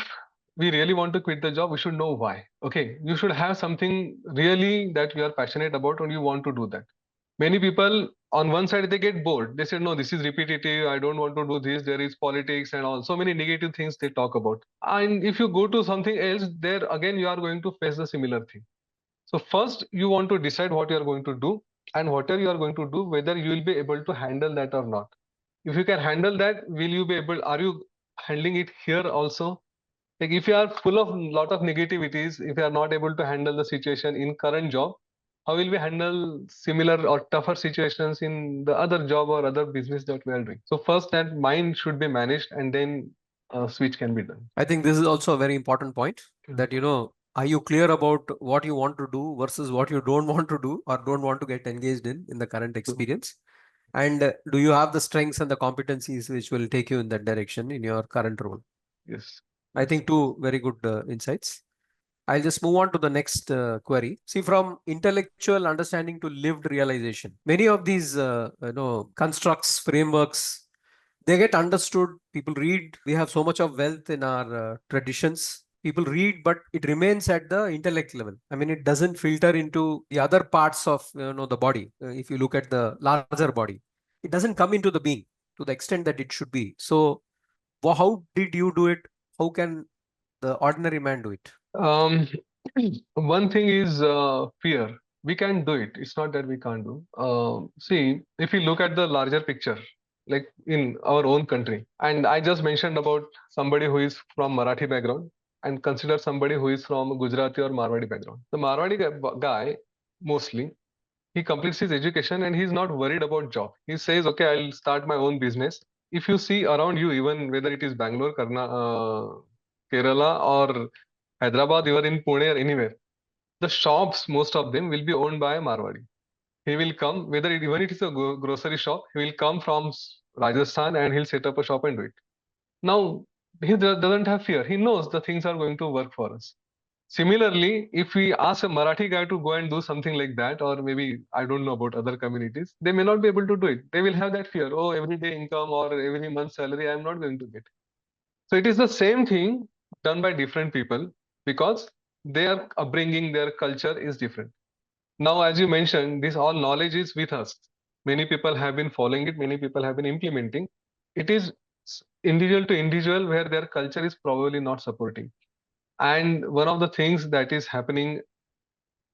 we really want to quit the job, we should know why. Okay, you should have something really that you are passionate about and you want to do that. Many people on one side they get bored. They say, no, this is repetitive. I don't want to do this. There is politics and all so many negative things they talk about. And if you go to something else, there again you are going to face the similar thing. So first you want to decide what you are going to do, and whatever you are going to do, whether you will be able to handle that or not. If you can handle that, will you be able, are you handling it here also? Like if you are full of lot of negativities, if you are not able to handle the situation in current job, how will we handle similar or tougher situations in the other job or other business that we are doing? So first that mind should be managed, and then switch can be done. I think this is also a very important point Yeah. that, are you clear about what you want to do versus what you don't want to do or don't want to get engaged in the current experience? And do you have the strengths and the competencies which will take you in that direction in your current role? Yes. I think two very good insights. I'll just move on to the next query. See, from intellectual understanding to lived realization, many of these constructs, frameworks, they get understood. People read. We have so much of wealth in our traditions. People read, but it remains at the intellect level. I mean, it doesn't filter into the other parts of the body. If you look at the larger body, it doesn't come into the being to the extent that it should be. So, how did you do it? How can the ordinary man do it? Um, one thing is fear. We can do it. It's not that we can't do. See, if you look at the larger picture, like in our own country, and I just mentioned about somebody who is from Marathi background, and consider somebody who is from Gujarati or Marwadi background. The Marwadi guy, mostly, he completes his education and he's not worried about job. He says, okay, I'll start my own business. If you see around you, even whether it is Bangalore, Kerala, or Hyderabad, you are in Pune or anywhere, the shops, most of them will be owned by a Marwadi. He will come, even it is a grocery shop, he will come from Rajasthan and he'll set up a shop and do it. Now, he doesn't have fear. He knows the things are going to work for us. Similarly, if we ask a Marathi guy to go and do something like that, or maybe I don't know about other communities, they may not be able to do it. They will have that fear, oh, everyday income or every month's salary, I'm not going to get. So it is the same thing done by different people because their upbringing, their culture is different. Now, as you mentioned, this all knowledge is with us. Many people have been following it, many people have been implementing. It is individual to individual where their culture is probably not supporting. And one of the things that is happening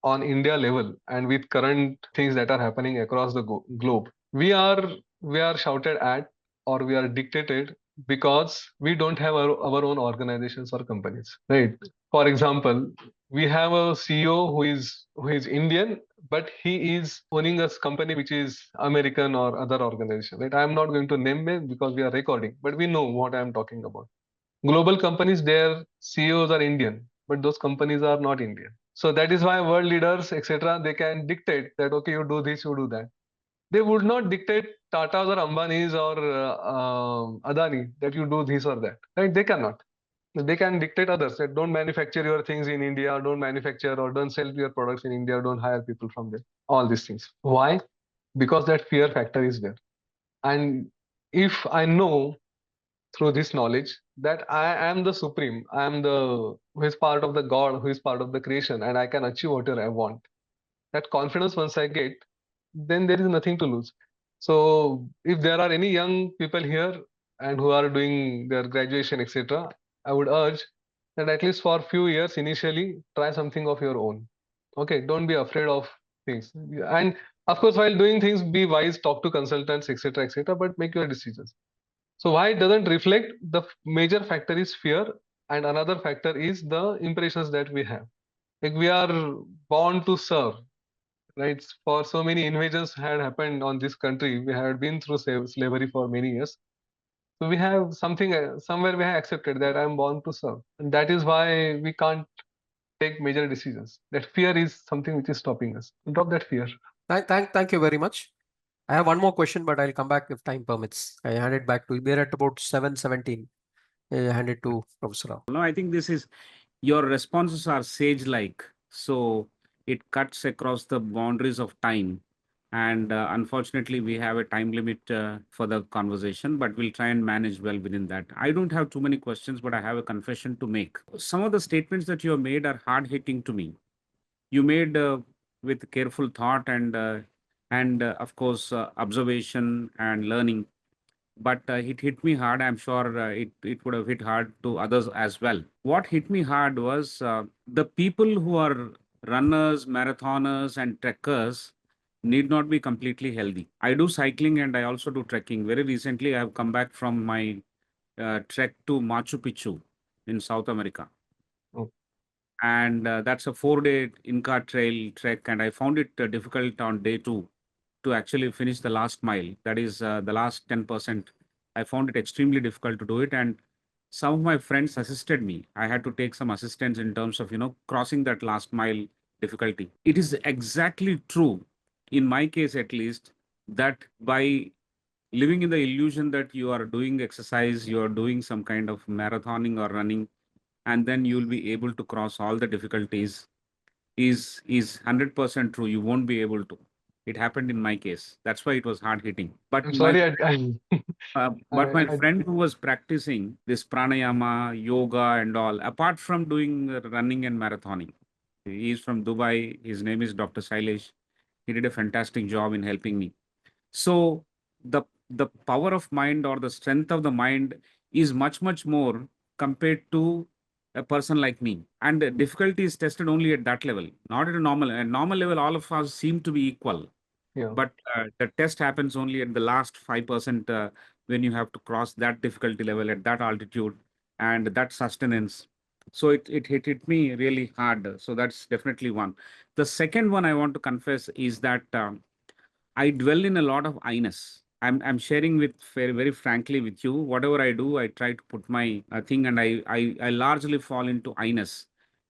on India level and with current things that are happening across the globe, we are shouted at or we are dictated because we don't have our own organizations or companies, right? For example, we have a CEO who is Indian, but he is owning a company which is American or other organization, right? I'm not going to name it because we are recording, but we know what I'm talking about. Global companies, their CEOs are Indian, but those companies are not Indian. So that is why world leaders, etc., they can dictate that okay, you do this, you do that. They would not dictate Tata's or Ambani's or Adani that you do this or that. Right? They cannot. They can dictate others that don't manufacture your things in India, don't manufacture or don't sell your products in India, don't hire people from there. All these things. Why? Because that fear factor is there. And if I know through this knowledge that I am the supreme, I am the who is part of the God, who is part of the creation, and I can achieve whatever I want. That confidence once I get, then there is nothing to lose. So if there are any young people here and who are doing their graduation, etc., I would urge that at least for a few years initially try something of your own. Okay, don't be afraid of things. And of course, while doing things, be wise, talk to consultants, etc., but make your decisions. So why it doesn't reflect? The major factor is fear, and another factor is the impressions that we have. Like we are born to serve, right? For so many invasions had happened on this country. We had been through slavery for many years. So we have something somewhere we have accepted that I'm born to serve, and that is why we can't take major decisions. That fear is something which is stopping us. Drop that fear. Thank you very much. I have one more question, but I'll come back if time permits. I hand it back to you. We're at about 7:17. I hand it to Professor Rao. No, I think this is your responses are sage-like, so it cuts across the boundaries of time. And unfortunately, we have a time limit for the conversation, but we'll try and manage well within that. I don't have too many questions, but I have a confession to make. Some of the statements that you have made are hard-hitting to me. You made with careful thought and of course observation and learning, but it hit me hard. I'm sure it would have hit hard to others as well. What hit me hard was the people who are runners, marathoners, and trekkers need not be completely healthy. I do cycling and I also do trekking. Very recently, I have come back from my trek to Machu Picchu in South America. Oh. And that's a 4-day Inca trail trek, and I found it difficult on day 2 to actually finish the last mile. That is the last 10%. I found it extremely difficult to do it, and some of my friends assisted me. I had to take some assistance in terms of crossing that last mile difficulty. It is exactly true, in my case at least, that by living in the illusion that you are doing exercise, you are doing some kind of marathoning or running, and then you'll be able to cross all the difficulties is 100% true. You won't be able to. It happened in my case. That's why it was hard hitting. But I'm my sorry, friend who was practicing this pranayama, yoga, and all, apart from doing running and marathoning, he's from Dubai. His name is Dr. Sailesh. He did a fantastic job in helping me. So the power of mind or the strength of the mind is much more compared to a person like me. And the difficulty is tested only at that level, not at a normal. At normal level, all of us seem to be equal. yeah. But the test happens only at the last 5% when you have to cross that difficulty level at that altitude and that sustenance. So it hit me really hard. So that's definitely one. The second one I want to confess is that I dwell in a lot of I-ness. I'm sharing with very frankly with you. Whatever I do, I try to put my thing, and I largely fall into I-ness.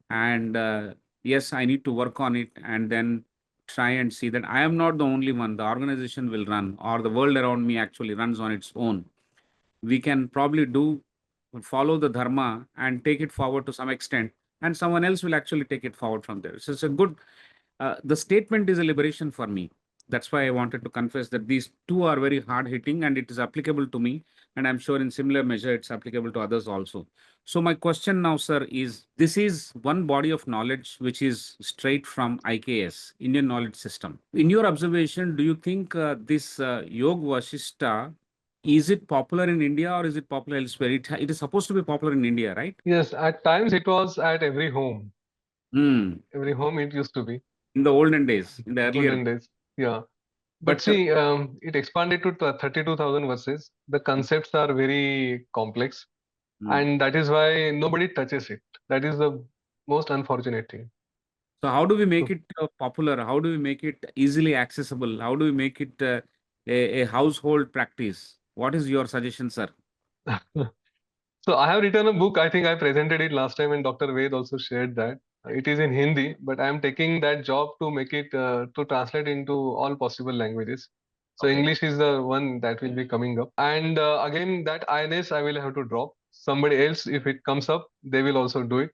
And yes, I need to work on it, and then try and see that I am not the only one. The organization will run, or the world around me actually runs on its own. We can probably follow the dharma and take it forward to some extent, and someone else will actually take it forward from there. So it's a good. The statement is a liberation for me. That's why I wanted to confess that these two are very hard hitting and it is applicable to me. And I'm sure in similar measure, it's applicable to others also. So my question now, sir, is this is one body of knowledge which is straight from IKS, Indian Knowledge System. In your observation, do you think this Yog Vasistha, is it popular in India or is it popular elsewhere? It is supposed to be popular in India, right? Yes, at times it was at every home. Hmm. Every home it used to be. In the olden days, in the earlier. Olden days. Yeah. But But see, it expanded to 32,000 verses. The concepts are very complex, and that is why nobody touches it. That is the most unfortunate thing. so how do we make So, it popular? How do we make it easily accessible? How do we make it a household practice? What is your suggestion, sir? so I have written a book. I think I presented it last time, and Dr. Ved also shared that. It is in Hindi, but I am taking that job to make it to translate into all possible languages. So Okay. English is the one that will be coming up, and again that INS I will have to drop. Somebody else, if it comes up, they will also do it.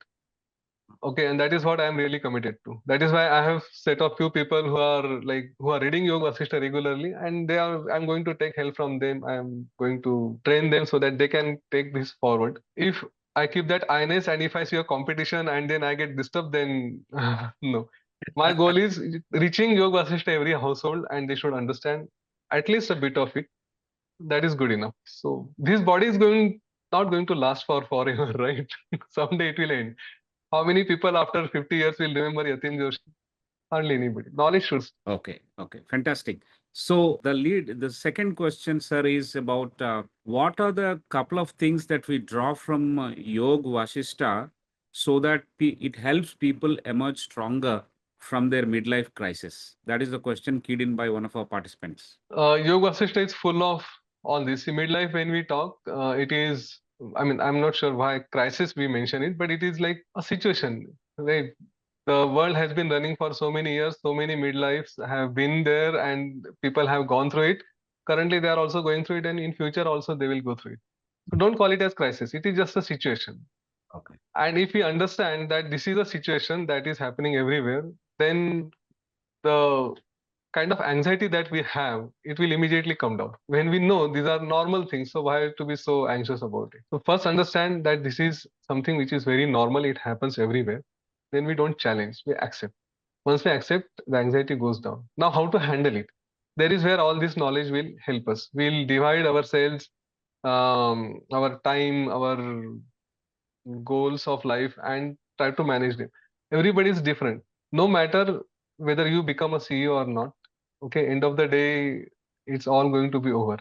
Okay, and that is what I am really committed to. That is why I have set up few people who are reading Yoga Vasishtha regularly, and they are. I'm going to take help from them. I am going to train them so that they can take this forward. If I keep that INS, and if I see a competition and then I get disturbed, then no. My goal is reaching Yoga Vasishtha every household, and they should understand at least a bit of it. That is good enough. So this body is going not going to last for forever, right? Someday it will end. How many people after 50 years will remember Yateen Joshi? Hardly anybody. Knowledge should. Okay, okay, fantastic. So the second question, sir, is about what are the couple of things that we draw from Yoga Vasishtha so that it helps people emerge stronger from their midlife crisis? That is the question keyed in by one of our participants. Yoga Vasishtha is full of all this. In midlife, when we talk, it is, I mean, I'm not sure why crisis we mention it, but it is like a situation, right? The world has been running for so many years, so many midlives have been there, and people have gone through it. Currently, they are also going through it, and in future also they will go through it. So don't call it as crisis. It is just a situation. Okay. And if we understand that this is a situation that is happening everywhere, then the kind of anxiety that we have, it will immediately come down. When we know these are normal things, so why to be so anxious about it? So first understand that this is something which is very normal, it happens everywhere. Then we don't challenge, we accept. Once we accept, the anxiety goes down. Now, how to handle it? There is where all this knowledge will help us. We'll divide ourselves, our time, our goals of life, and try to manage them. Everybody is different. No matter whether you become a CEO or not, okay, end of the day, it's all going to be over.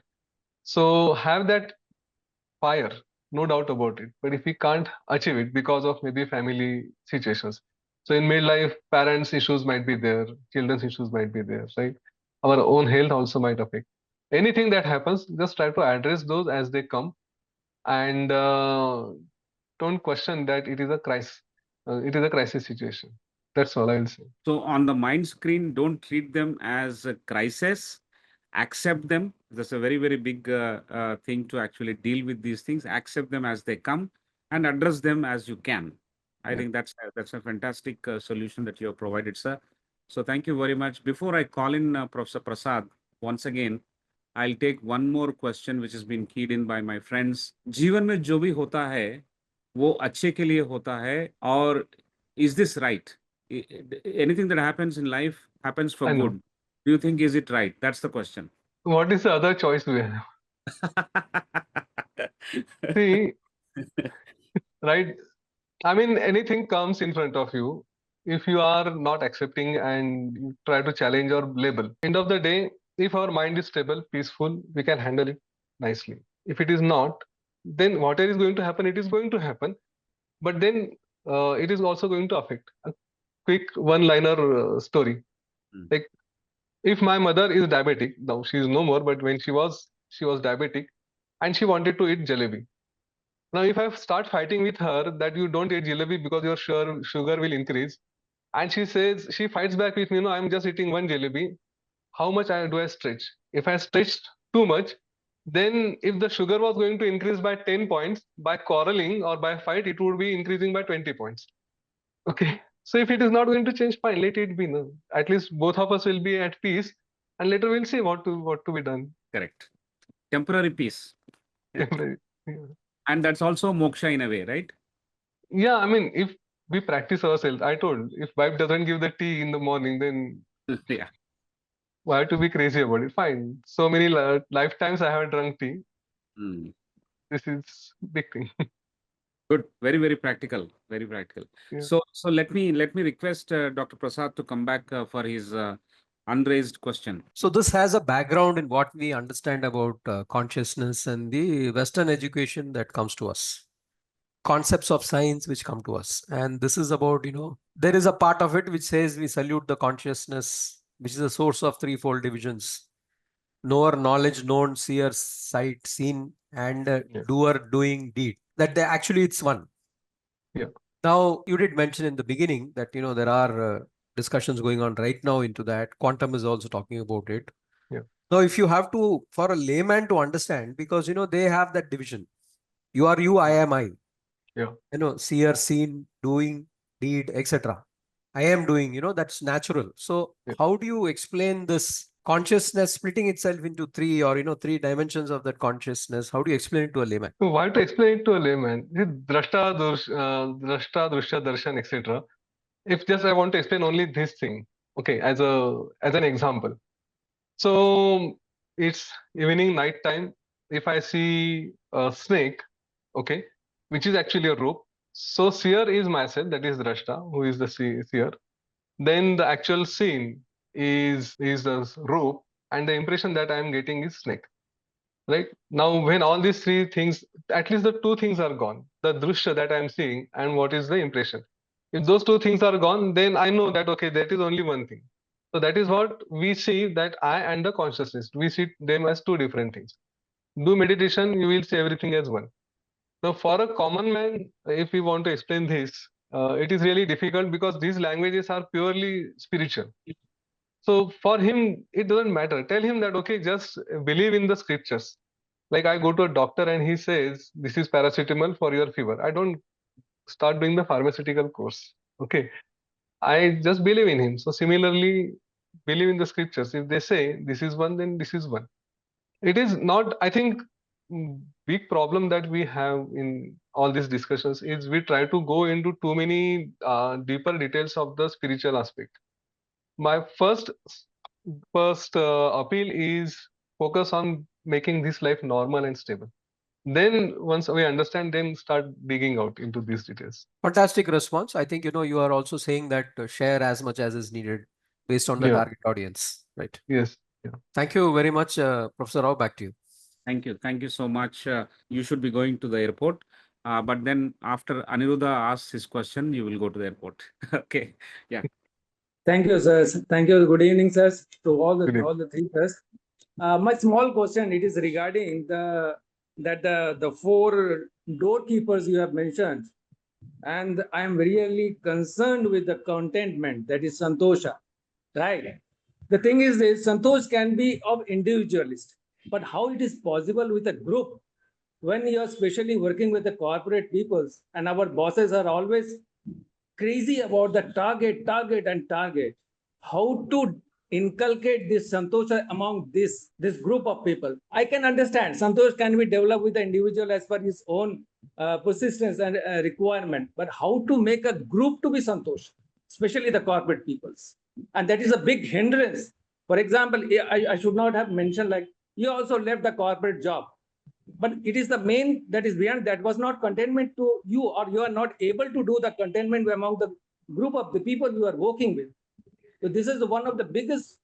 So have that fire, no doubt about it. But if we can't achieve it because of maybe family situations, so in midlife, parents' issues might be there, children's issues might be there, right? Our own health also might affect. Anything that happens, just try to address those as they come, and don't question that it is a crisis. It is a crisis situation. That's all I'll say. So on the mind screen, don't treat them as a crisis. Accept them. That's a very, very big thing to actually deal with these things. Accept them as they come and address them as you can. I Yeah. think that's a fantastic solution that you have provided, sir. So thank you very much. Before I call in Professor Prasad once again, I'll take one more question which has been keyed in by my friends. जीवन में जो भी होता है वो अच्छे के लिए होता है और is this right? Anything that happens in life happens for I know. good. Do you think is it right? That's the question. What is the other choice we have? See, right? I mean, anything comes in front of you. If you are not accepting and you try to challenge or label, end of the day, if our mind is stable, peaceful, we can handle it nicely. If it is not, then whatever is going to happen, it is going to happen. But then it is also going to affect. A quick one-liner story. Mm. Like if my mother is diabetic, now she is no more, but when she was diabetic and she wanted to eat jalebi. Now, if I start fighting with her that you don't eat jalebi because your sugar will increase, and she says, she fights back with me, no, I'm just eating one jalebi. How much do I stretch? If I stretched too much, then if the sugar was going to increase by 10 points, by quarreling or by fight, it would be increasing by 20 points. Okay. So if it is not going to change, fine, let it be. No? At least both of us will be at peace, and later we'll see what to be done. Correct. Temporary peace. And that's also moksha in a way, right? Yeah, I mean, if we practice ourselves, I told, if wife doesn't give the tea in the morning, then Yeah. why to be crazy about it? Fine. So many lifetimes I have drunk tea. Mm. This is big thing. Good. Very, very practical. Very practical. Yeah. So let me request Dr. Prasad to come back for his unraised question. So this has a background in what we understand about consciousness and the Western education that comes to us. Concepts of science which come to us. And this is about, there is a part of it which says we salute the consciousness, which is a source of threefold divisions. Knower, knowledge, known, seer, sight, seen, and doer, doing, deed. That actually it's one. Yeah. Now, you did mention in the beginning that, there are discussions going on right now into that. Quantum is also talking about it. Yeah. Now, if you have to, for a layman to understand, because, they have that division. You are you, I am I. Yeah. Seer, seen, doing, deed, etc. I am doing, that's natural. So how do you explain this consciousness splitting itself into three or, three dimensions of that consciousness? How do you explain it to a layman? So why to explain it to a layman? Drashta, Drashta, Darshan, etc. If just I want to explain only this thing, okay, as an example. So it's evening, night time. If I see a snake, okay, which is actually a rope. So seer is myself, that is Drashta, who is the seer. Then the actual scene is the rope, and the impression that I am getting is snake. Right now, when all these three things, at least the two things are gone, the drishya that I am seeing and what is the impression. If those two things are gone, then I know that okay, that is only one thing. So that is what we see, that I and the consciousness, we see them as two different things. Do meditation, you will see everything as one. Now, for a common man, if we want to explain this, it is really difficult because these languages are purely spiritual. So for him, it doesn't matter. Tell him that, okay, just believe in the scriptures. Like I go to a doctor and he says, this is paracetamol for your fever. I don't start doing the pharmaceutical course. Okay. I just believe in him. So similarly, believe in the scriptures. If they say this is one, then this is one. It is not, I think, big problem that we have in all these discussions is we try to go into too many deeper details of the spiritual aspect. My first appeal is focus on making this life normal and stable. Then once we understand, then start digging out into these details. Fantastic response. I think, you are also saying that share as much as is needed based on the target audience, right? Yes. Yeah. Thank you very much, Professor Rao. Back to you. Thank you. Thank you so much. You should be going to the airport. But then after Aniruddha asks his question, you will go to the airport. Okay. Yeah. Thank you, sir. Thank you. Good evening, sir, to all the three sirs. My small question, it is regarding the four doorkeepers you have mentioned, and I am really concerned with the contentment, that is santosha, right? The thing is this, santosh can be of individualist, but how it is possible with a group when you are especially working with the corporate peoples and our bosses are always crazy about the target. How to inculcate this santosha among this group of people? I can understand santosh can be developed with the individual as per his own persistence and requirement, but how to make a group to be santosh, especially the corporate peoples? And that is a big hindrance. For example, I should not have mentioned, like, you also left the corporate job, but it is the main that is beyond that was not contentment to you, or you are not able to do the contentment among the group of the people you are working with. So this is one of the biggest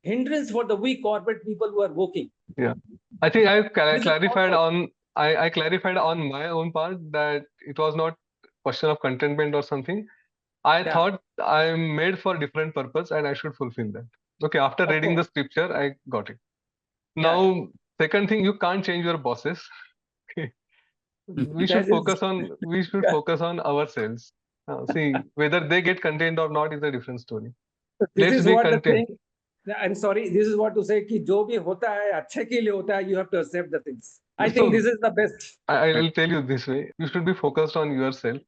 hindrance for the weak corporate people who are working. Yeah, I think I clarified on I clarified on my own part that it was not question of contentment or something. I thought I am made for different purpose and I should fulfill that. Okay, after reading the scripture, I got it. Now, second thing, you can't change your bosses. We should focus on ourselves. See, whether they get content or not is a different story. This is what the thing. I'm sorry. This is what to say. कि जो भी होता है अच्छे के लिए होता है. You have to accept the things. I think this is the best. I'll tell you this way. You should be focused on yourself.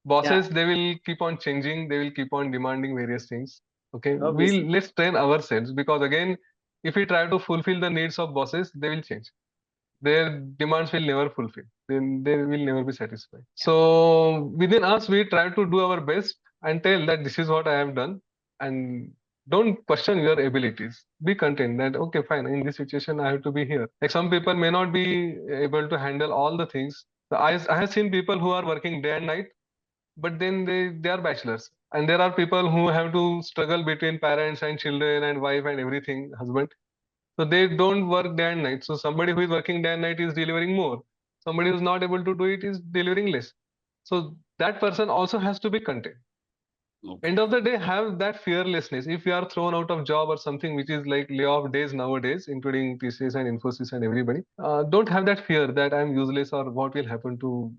Bosses, they will keep on changing. They will keep on demanding various things. Okay, let's train ourselves, because again, if we try to fulfill the needs of bosses, they will change. Their demands will never fulfill. Then they will never be satisfied. So within us, we try to do our best and tell that this is what I have done, and don't question your abilities. Be content that okay, fine, in this situation I have to be here. Like some people may not be able to handle all the things. I have seen people who are working day and night, but then they are bachelors. And there are people who have to struggle between parents and children and wife and everything, husband. So they don't work day and night. So somebody who is working day and night is delivering more. Somebody who is not able to do it is delivering less. So that person also has to be content. Okay. End of the day, have that fearlessness. If you are thrown out of job or something, which is like layoff days nowadays, including TCS and Infosys and everybody, don't have that fear that I'm useless or what will happen to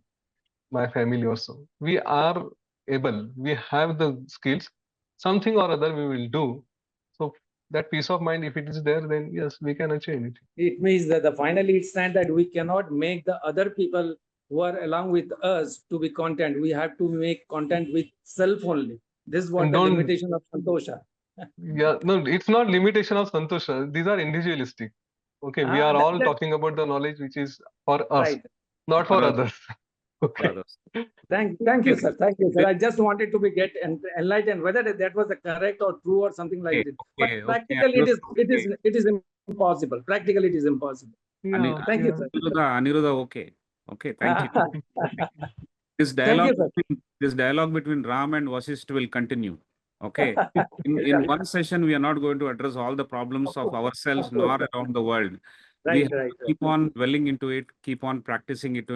my family or so. We are able, we have the skills, something or other we will do. So that peace of mind, if it is there, then yes, we can achieve anything. It means that finally it stands that we cannot make the other people who are along with us to be content. We have to make content with self only. This is what And the don't, limitation of Santosha. yeah, no, it's not limitation of Santosha. These are individualistic. Okay, we are all talking about the knowledge which is for us, right. not for For us. others. Okay. Brothers. Thank you, sir. Thank you, sir. I just wanted to be get enlightened whether that was the correct or true or something like Okay, this. okay, But practically, it is impossible. Practically, it is impossible. Yeah, Thank you, yeah. sir. Aniruddha, okay. Okay, thank you. This Thank you, dialogue, sir. this dialogue between Ram and Vasistha will continue. Okay. In one session, we are not going to address all the problems of ourselves nor around the world. We have Right. to keep on dwelling into it, keep on practicing it.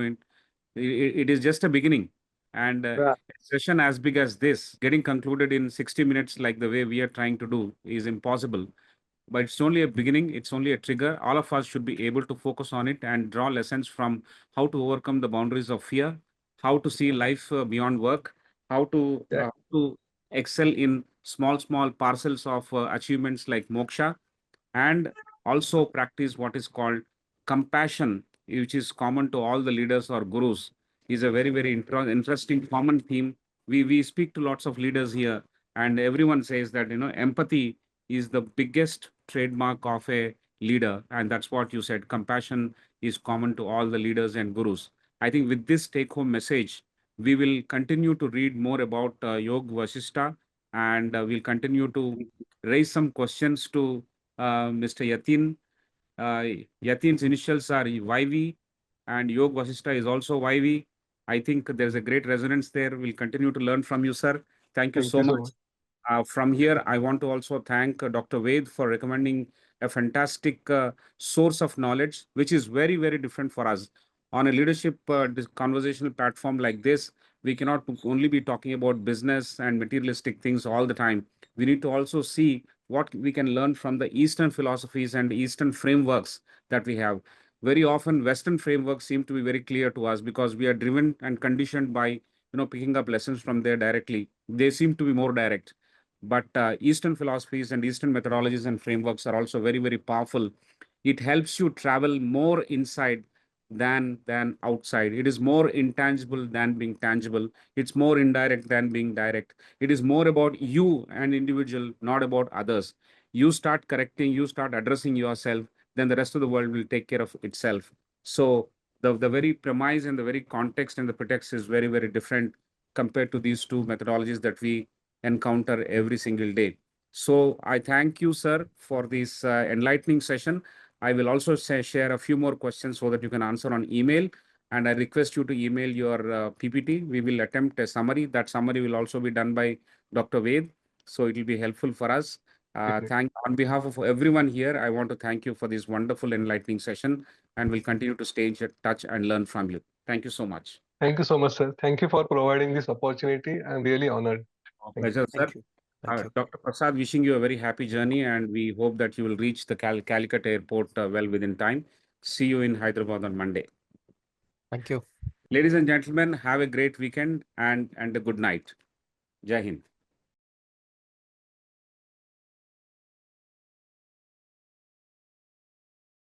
It is just a beginning. And Right. a session as big as this, getting concluded in 60 minutes like the way we are trying to do is impossible. But it's only a beginning, it's only a trigger. All of us should be able to focus on it and draw lessons from how to overcome the boundaries of fear, how to see life beyond work, how to excel in small parcels of achievements like moksha, and also practice what is called compassion, which is common to all the leaders or gurus. Is a very interesting common theme. We speak to lots of leaders here, and everyone says that empathy is the biggest trademark of a leader, and that's what you said. Compassion is common to all the leaders and gurus. I think with this take-home message, we will continue to read more about Yog Vasistha, and we'll continue to raise some questions to Mr. Yateen. Yateen's initials are YV, and Yog Vasistha is also YV. I think there's a great resonance there. We'll continue to learn from you, sir. Thank you Thank so you so much. much. From here, I want to also thank Dr. Ved for recommending a fantastic source of knowledge, which is very different for us. On a leadership conversational platform like this, we cannot only be talking about business and materialistic things all the time. We need to also see what we can learn from the Eastern philosophies and Eastern frameworks that we have. Very often, Western frameworks seem to be very clear to us because we are driven and conditioned by picking up lessons from there directly. They seem to be more direct, but Eastern philosophies and Eastern methodologies and frameworks are also very powerful. It helps you travel more inside than outside. It is more intangible than being tangible. It's more indirect than being direct. It is more about you, an individual, not about others. You start correcting, you start addressing yourself, then the rest of the world will take care of itself. So the very premise and the very context and the pretext is very different compared to these two methodologies that we encounter every single day. So I thank you, sir, for this enlightening session. I will also share a few more questions so that you can answer on email. And I request you to email your PPT. We will attempt a summary. That summary will also be done by Dr. Ved. So it will be helpful for us. On behalf of everyone here, I want to thank you for this wonderful enlightening session, and we'll continue to stay in touch and learn from you. Thank you so much. Thank you so much, sir. Thank you for providing this opportunity. I'm really honored. Pleasure, sir. Thank you. Thank you. Dr. Prasad, wishing you a very happy journey, and we hope that you will reach the Calicut airport well within time. See you in Hyderabad on Monday. Thank you. Ladies and gentlemen, have a great weekend and a good night. Jai Hind.